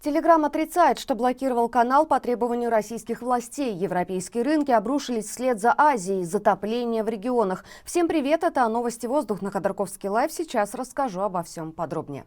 Telegram отрицает, что блокировал канал по требованию российских властей. Европейские рынки обрушились вслед за Азией. Затопление в регионах. Всем привет, это новости «Воздух» на Ходорковский лайв. Сейчас расскажу обо всем подробнее.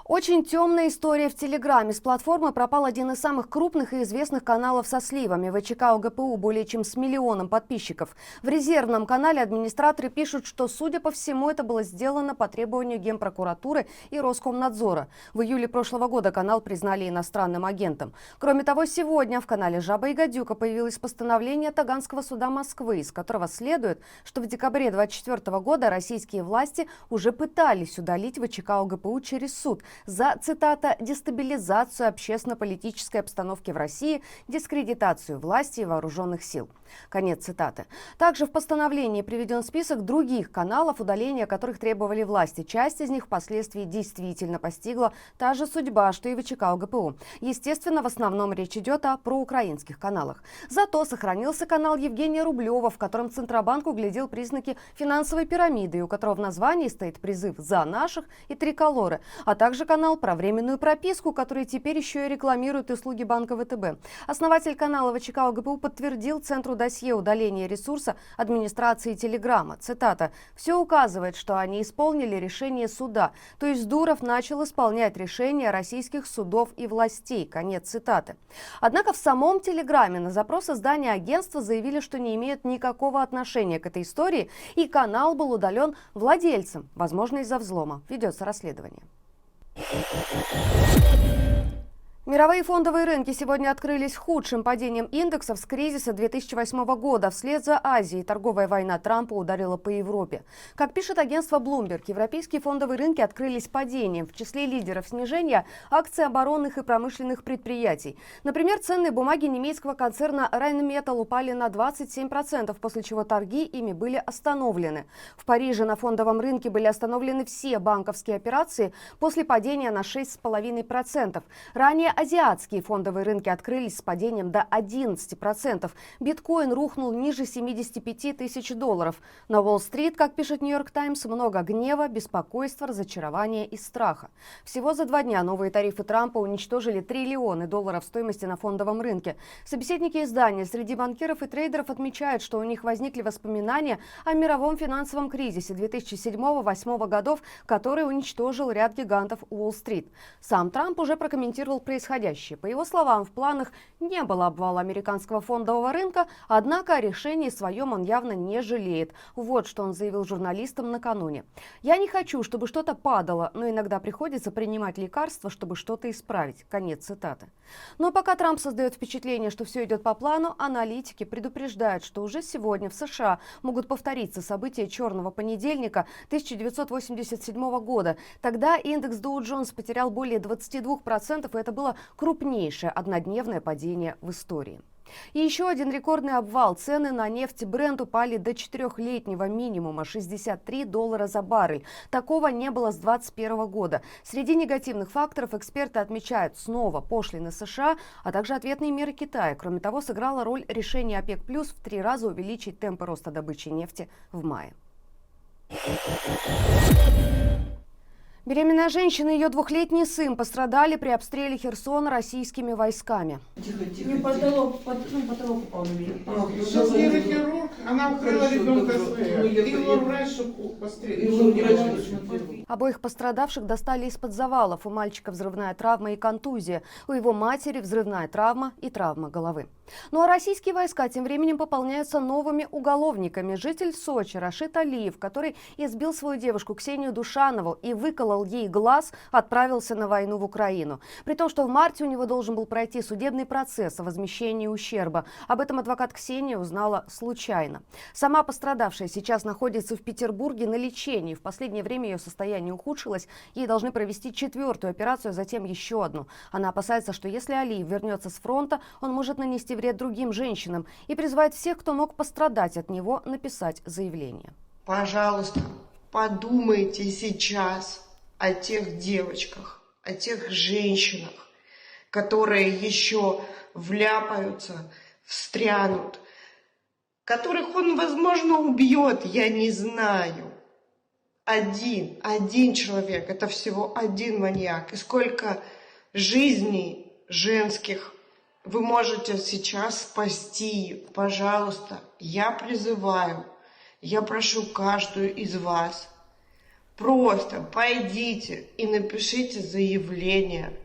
Очень темная история в Телеграме. С платформы пропал один из самых крупных и известных каналов со сливами. ВЧК ОГПУ более чем с миллионом подписчиков. В резервном канале администраторы пишут, что, судя по всему, это было сделано по требованию Генпрокуратуры и Роскомнадзора. В июле прошлого года канал признали иностранным агентом. Кроме того, сегодня в канале «Жаба и гадюка» появилось постановление Таганского суда Москвы, из которого следует, что в декабре 2024 года российские власти уже пытались удалить ВЧК ОГПУ через суд за, цитата, «дестабилизацию общественно-политической обстановки в России, дискредитацию власти и вооруженных сил». Конец цитаты. Также в постановлении приведен список других каналов, удаления которых требовали власти. Часть из них впоследствии действительно постигла та же судьба, что и ВЧК ОГПУ. Естественно, в основном речь идет о проукраинских каналах. Зато сохранился канал Евгения Рублева, в котором Центробанк углядел признаки финансовой пирамиды, и у которого в названии стоит призыв «За наших» и «Триколоры», а также канал про временную прописку, который теперь еще и рекламирует услуги банка ВТБ. Основатель канала ВЧК ОГПУ подтвердил Центру досье удаления ресурса администрации Телеграма. Цитата: «Все указывает, что они исполнили решение суда, то есть Дуров начал исполнять решения российских судов и властей». Конец цитаты. Однако в самом Телеграме на запрос издания агентства заявили, что не имеют никакого отношения к этой истории, и канал был удален владельцем, возможно, из-за взлома. Ведется расследование. Мировые фондовые рынки сегодня открылись худшим падением индексов с кризиса 2008 года. Вслед за Азией торговая война Трампа ударила по Европе. Как пишет агентство Bloomberg, европейские фондовые рынки открылись падением. В числе лидеров снижения акции оборонных и промышленных предприятий. Например, ценные бумаги немецкого концерна Rheinmetall упали на 27%, после чего торги ими были остановлены. В Париже на фондовом рынке были остановлены все банковские операции после падения на 6,5%. Ранее азиатские фондовые рынки открылись с падением до 11%. Биткоин рухнул ниже 75 тысяч долларов. На Уолл-стрит, как пишет Нью-Йорк Таймс, много гнева, беспокойства, разочарования и страха. Всего за 2 дня новые тарифы Трампа уничтожили триллионы долларов стоимости на фондовом рынке. Собеседники издания среди банкиров и трейдеров отмечают, что у них возникли воспоминания о мировом финансовом кризисе 2007-2008 годов, который уничтожил ряд гигантов Уолл-стрит. Сам Трамп уже прокомментировал происходящее. По его словам, в планах не было обвала американского фондового рынка, однако о решении своем он явно не жалеет. Вот что он заявил журналистам накануне. «Я не хочу, чтобы что-то падало, но иногда приходится принимать лекарства, чтобы что-то исправить». Конец цитаты. Но пока Трамп создает впечатление, что все идет по плану, аналитики предупреждают, что уже сегодня в США могут повториться события черного понедельника 1987 года. Тогда индекс Dow Jones потерял более 22%, и это было крупнейшее однодневное падение в истории. И еще один рекордный обвал. Цены на нефть Brent упали до 4-летнего минимума – $63 за баррель. Такого не было с 2021 года. Среди негативных факторов эксперты отмечают снова пошлины США, а также ответные меры Китая. Кроме того, сыграла роль решение ОПЕК+ в 3 раза увеличить темпы роста добычи нефти в мае. Беременная женщина и ее 2-летний сын пострадали при обстреле Херсона российскими войсками. Не потолок, потолок упал на меня. Сейчас нейрохирург, она укрыла ребенка своего. И его врач, чтобы пострелить. Обоих пострадавших достали из-под завалов. У мальчика взрывная травма и контузия. У его матери взрывная травма и травма головы. Ну а российские войска тем временем пополняются новыми уголовниками. Житель Сочи Рашид Алиев, который избил свою девушку Ксению Душанову и выколол ей глаз, отправился на войну в Украину. При том, что в марте у него должен был пройти судебный процесс о возмещении ущерба. Об этом адвокат Ксении узнала случайно. Сама пострадавшая сейчас находится в Петербурге на лечении. В последнее время ее состояние ухудшилось. Ей должны провести 4-ю операцию, а затем еще одну. Она опасается, что если Алиев вернется с фронта, он может нанести вред другим женщинам, и призывает всех, кто мог пострадать от него, написать заявление. Пожалуйста, подумайте сейчас о тех девочках, о тех женщинах, которые еще вляпаются, встрянут, которых он, возможно, убьет, я не знаю. один человек, это всего один маньяк. И сколько жизней женских вы можете сейчас спасти. Пожалуйста, я призываю, я прошу каждую из вас, просто пойдите и напишите заявление.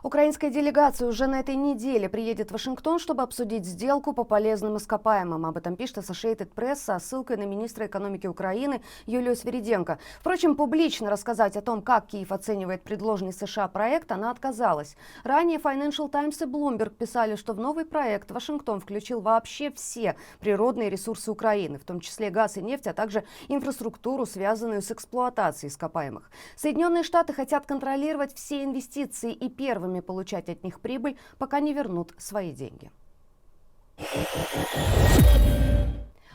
Украинская делегация уже на этой неделе приедет в Вашингтон, чтобы обсудить сделку по полезным ископаемым. Об этом пишет Associated Press со ссылкой на министра экономики Украины Юлию Свириденко. Впрочем, публично рассказать о том, как Киев оценивает предложенный США проект, она отказалась. Ранее Financial Times и Bloomberg писали, что в новый проект Вашингтон включил вообще все природные ресурсы Украины, в том числе газ и нефть, а также инфраструктуру, связанную с эксплуатацией ископаемых. Соединенные Штаты хотят контролировать все инвестиции и первыми получать от них прибыль, пока не вернут свои деньги.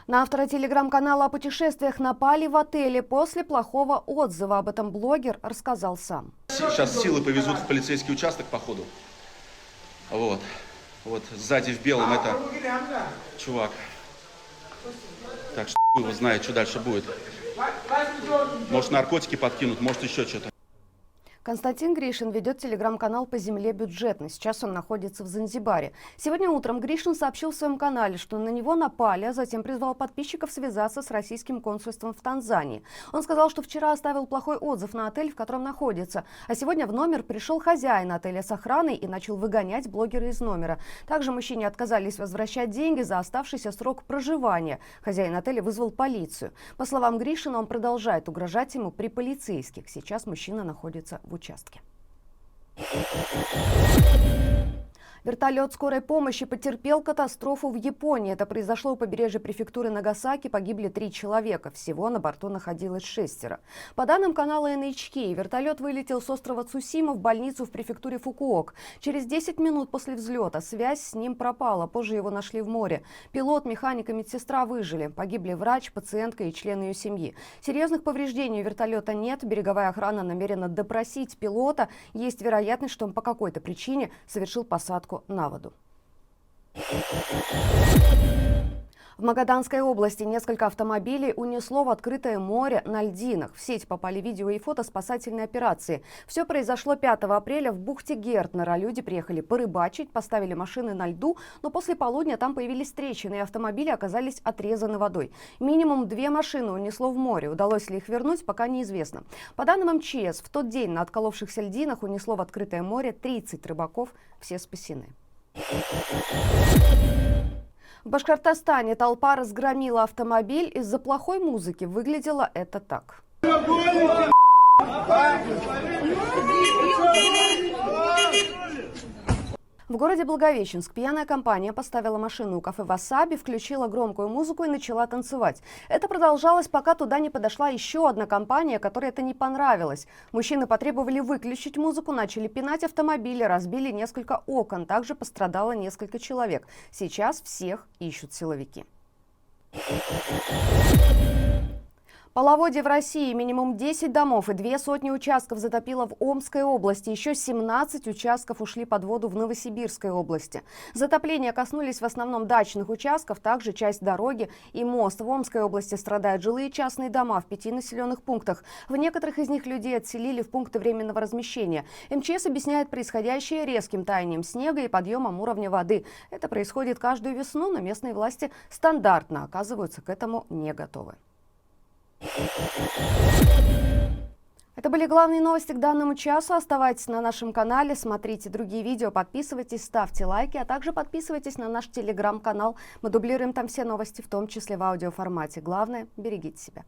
На автора телеграм-канала о путешествиях напали в отеле после плохого отзыва. Об этом блогер рассказал сам. Сейчас силы повезут в полицейский участок, походу. Вот сзади в белом это чувак. Так что его знает, что дальше будет. Может, наркотики подкинут, может, еще что-то. Константин Гришин ведет телеграм-канал «По земле бюджетный». Сейчас он находится в Занзибаре. Сегодня утром Гришин сообщил в своем канале, что на него напали, а затем призвал подписчиков связаться с российским консульством в Танзании. Он сказал, что вчера оставил плохой отзыв на отель, в котором находится, а сегодня в номер пришел хозяин отеля с охраной и начал выгонять блогера из номера. Также мужчине отказались возвращать деньги за оставшийся срок проживания. Хозяин отеля вызвал полицию. По словам Гришина, он продолжает угрожать ему при полицейских. Сейчас мужчина находится в участке. Вертолет скорой помощи потерпел катастрофу в Японии. Это произошло у побережья префектуры Нагасаки. Погибли 3 человека. Всего на борту находилось 6. По данным канала NHK, вертолет вылетел с острова Цусима в больницу в префектуре Фукуок. Через 10 минут после взлета связь с ним пропала. Позже его нашли в море. Пилот, механик и медсестра выжили. Погибли врач, пациентка и члены ее семьи. Серьезных повреждений у вертолета нет. Береговая охрана намерена допросить пилота. Есть вероятность, что он по какой-то причине совершил посадку на воду. В Магаданской области несколько автомобилей унесло в открытое море на льдинах. В сеть попали видео и фото спасательной операции. Все произошло 5 апреля в бухте Гертнера. Люди приехали порыбачить, поставили машины на льду, но после полудня там появились трещины, и автомобили оказались отрезаны водой. Минимум 2 машины унесло в море. Удалось ли их вернуть, пока неизвестно. По данным МЧС, в тот день на отколовшихся льдинах унесло в открытое море 30 рыбаков. Все спасены. В Башкортостане толпа разгромила автомобиль из-за плохой музыки. Выглядело это так. В городе Благовещенск пьяная компания поставила машину у кафе «Васаби», включила громкую музыку и начала танцевать. Это продолжалось, пока туда не подошла еще одна компания, которой это не понравилось. Мужчины потребовали выключить музыку, начали пинать автомобили, разбили несколько окон. Также пострадало несколько человек. Сейчас всех ищут силовики. Половодье в России. Минимум 10 домов и 200 участков затопило в Омской области. Еще 17 участков ушли под воду в Новосибирской области. Затопления коснулись в основном дачных участков, также часть дороги и мост. В Омской области страдают жилые частные дома в 5 населенных пунктах. В некоторых из них людей отселили в пункты временного размещения. МЧС объясняет происходящее резким таянием снега и подъемом уровня воды. Это происходит каждую весну, но местные власти стандартно оказываются к этому не готовы. Это были главные новости к данному часу. Оставайтесь на нашем канале, смотрите другие видео, подписывайтесь, ставьте лайки, а также подписывайтесь на наш телеграм-канал. Мы дублируем там все новости, в том числе в аудиоформате. Главное, берегите себя.